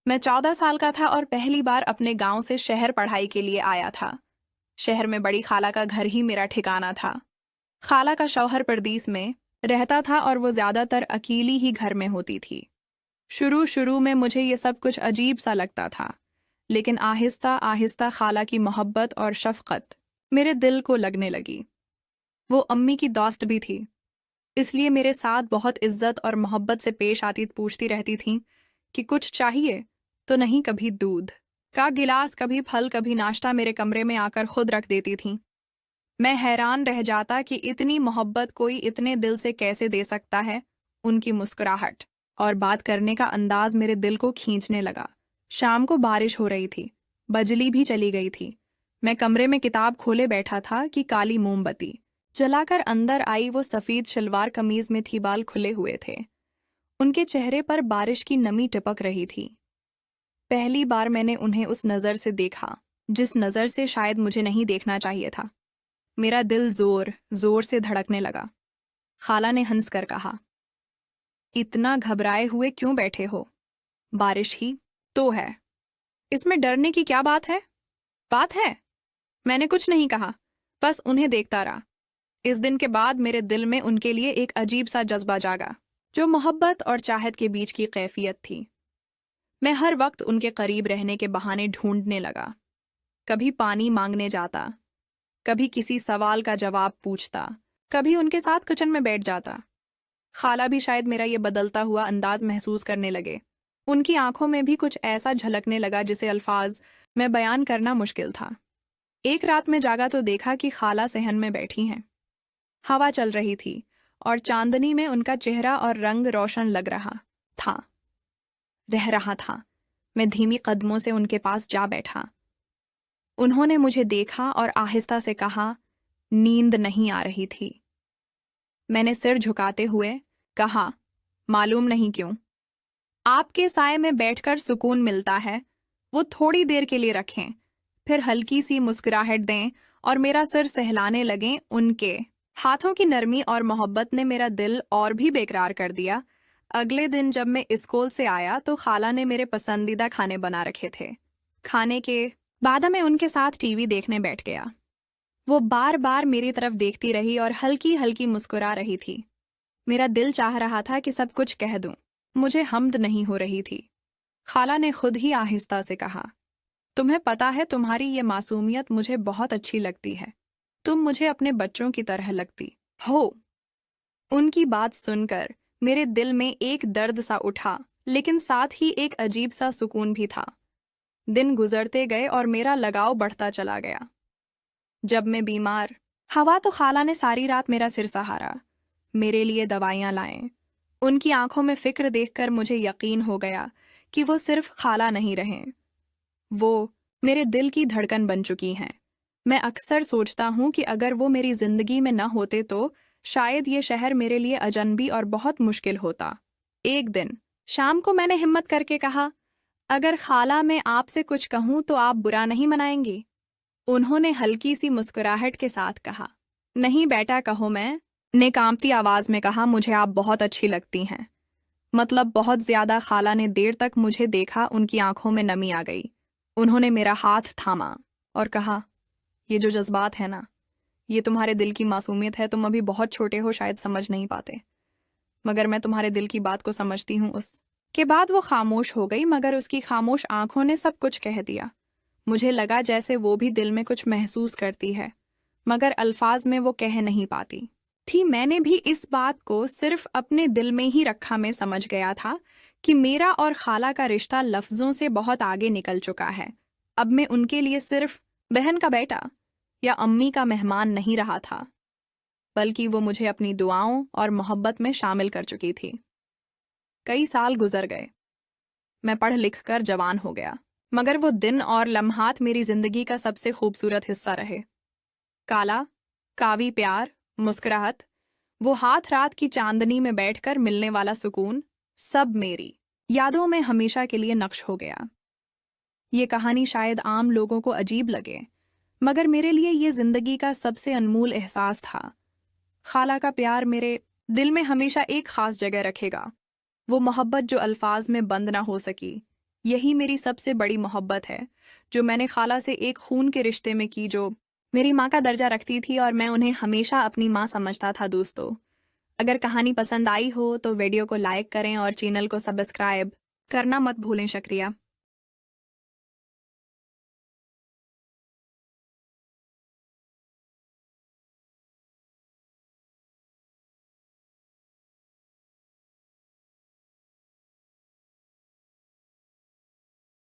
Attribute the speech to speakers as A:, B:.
A: मैं 14 साल का था और पहली बार अपने गांव से शहर पढ़ाई के लिए आया था। शहर में बड़ी खाला का घर ही मेरा ठिकाना था। खाला का शौहर परदेस में रहता था और वो ज्यादातर अकेली ही घर में होती थी। शुरू शुरू में मुझे ये सब कुछ अजीब सा लगता था, लेकिन आहिस्ता आहिस्ता खाला की मोहब्बत और शफकत मेरे दिल को लगने लगी। वो अम्मी की दोस्त भी थी, इसलिए मेरे साथ बहुत इज्जत और मोहब्बत से पेश आती, पूछती रहती थी कि कुछ चाहिए तो नहीं। कभी दूध का गिलास, कभी फल, कभी नाश्ता मेरे कमरे में आकर खुद रख देती थी। मैं हैरान रह जाता कि इतनी मोहब्बत कोई इतने दिल से कैसे दे सकता है। उनकी मुस्कुराहट और बात करने का अंदाज मेरे दिल को खींचने लगा। शाम को बारिश हो रही थी, बिजली भी चली गई थी। मैं कमरे में किताब खोले बैठा था कि काली मोमबत्ती जलाकर अंदर आई। वो सफेद शलवार कमीज में थी, बाल खुले हुए थे। उनके चेहरे पर बारिश की नमी टपक रही थी। पहली बार मैंने उन्हें उस नजर से देखा जिस नजर से शायद मुझे नहीं देखना चाहिए था। मेरा दिल जोर जोर से धड़कने लगा। खाला ने हंसकर कहा, इतना घबराए हुए क्यों बैठे हो? बारिश ही तो है, इसमें डरने की क्या बात है? बात है, मैंने कुछ नहीं कहा, बस उन्हें देखता रहा। इस दिन के बाद मेरे दिल में उनके लिए एक अजीब सा जज्बा जागा, जो मोहब्बत और चाहत के बीच की कैफियत थी। मैं हर वक्त उनके करीब रहने के बहाने ढूंढने लगा। कभी पानी मांगने जाता, कभी किसी सवाल का जवाब पूछता, कभी उनके साथ किचन में बैठ जाता। खाला भी शायद मेरा ये बदलता हुआ अंदाज महसूस करने लगे। उनकी आंखों में भी कुछ ऐसा झलकने लगा जिसे अल्फाज में बयान करना मुश्किल था। एक रात में जागा तो देखा कि खाला सहन में बैठी हैं। हवा चल रही थी और चांदनी में उनका चेहरा और रंग रोशन लग रहा था। मैं धीमी कदमों से उनके पास जा बैठा। उन्होंने मुझे देखा और आहिस्ता से कहा, नींद नहीं आ रही थी। मैंने सिर झुकाते हुए कहा, मालूम नहीं क्यों। आपके साए में बैठकर सुकून मिलता है, वो थोड़ी देर के लिए रखें। फिर हल्की सी मुस्कुराहट दें और मेरा सिर सहलाने लगें। उनके हाथों की नरमी और मोहब्बत ने मेरा दिल और भी बेकरार कर दिया। अगले दिन जब मैं स्कूल से आया तो खाला ने मेरे पसंदीदा खाने बना रखे थे। खाने के बाद मैं उनके साथ टीवी देखने बैठ गया। वो बार बार मेरी तरफ देखती रही और हल्की हल्की मुस्कुरा रही थी। मेरा दिल चाह रहा था कि सब कुछ कह दूं, मुझे हमद नहीं हो रही थी। खाला ने खुद ही आहिस्ता से कहा, तुम्हें पता है, तुम्हारी ये मासूमियत मुझे बहुत अच्छी लगती है। तुम मुझे अपने बच्चों की तरह लगती हो। उनकी बात सुनकर मेरे दिल में एक दर्द सा उठा, लेकिन साथ ही एक अजीब सा सुकून भी था। दिन गुजरते गए और मेरा लगाव बढ़ता चला गया। जब मैं बीमार हवा तो खाला ने सारी रात मेरा सिर सहारा, मेरे लिए दवाइयां लाएं। उनकी आंखों में फिक्र देखकर मुझे यकीन हो गया कि वो सिर्फ खाला नहीं रहे, वो मेरे दिल की धड़कन बन चुकी हैं। मैं अक्सर सोचता हूं कि अगर वो मेरी जिंदगी में न होते तो शायद ये शहर मेरे लिए अजनबी और बहुत मुश्किल होता। एक दिन शाम को मैंने हिम्मत करके कहा, अगर खाला मैं आपसे कुछ कहूं तो आप बुरा नहीं मनाएंगी? उन्होंने हल्की सी मुस्कुराहट के साथ कहा, नहीं बेटा, कहो। मैं ने कांपती आवाज में कहा, मुझे आप बहुत अच्छी लगती हैं। मतलब बहुत ज्यादा। खाला ने देर तक मुझे देखा, उनकी आंखों में नमी आ गई। उन्होंने मेरा हाथ थामा और कहा, ये जो जज्बात है ना, ये तुम्हारे दिल की मासूमियत है। तुम अभी बहुत छोटे हो, शायद समझ नहीं पाते, मगर मैं तुम्हारे दिल की बात को समझती हूँ। उसके बाद वो खामोश हो गई, मगर उसकी खामोश आंखों ने सब कुछ कह दिया। मुझे लगा जैसे वो भी दिल में कुछ महसूस करती है, मगर अल्फाज में वो कह नहीं पाती थी। मैंने भी इस बात को सिर्फ अपने दिल में ही रखा। मैं समझ गया था कि मेरा और खाला का रिश्ता लफ्जों से बहुत आगे निकल चुका है। अब मैं उनके लिए सिर्फ बहन का बेटा या अम्मी का मेहमान नहीं रहा था, बल्कि वो मुझे अपनी दुआओं और मोहब्बत में शामिल कर चुकी थी। कई साल गुजर गए, मैं पढ़ लिख कर जवान हो गया, मगर वो दिन और लम्हात मेरी जिंदगी का सबसे खूबसूरत हिस्सा रहे। काला कावी प्यार, मुस्कुराहट, वो हाथ रात की चांदनी में बैठकर मिलने वाला सुकून, सब मेरी यादों में हमेशा के लिए नक्श हो गया। ये कहानी शायद आम लोगों को अजीब लगे, मगर मेरे लिए ये जिंदगी का सबसे अनमोल एहसास था। खाला का प्यार मेरे दिल में हमेशा एक खास जगह रखेगा। वो मोहब्बत जो अल्फाज में बंद ना हो सकी, यही मेरी सबसे बड़ी मोहब्बत है, जो मैंने खाला से एक खून के रिश्ते में की, जो मेरी माँ का दर्जा रखती थी और मैं उन्हें हमेशा अपनी माँ समझता था। दोस्तों, अगर कहानी पसंद आई हो तो वीडियो को लाइक करें और चैनल को सब्सक्राइब करना मत भूलें। शुक्रिया।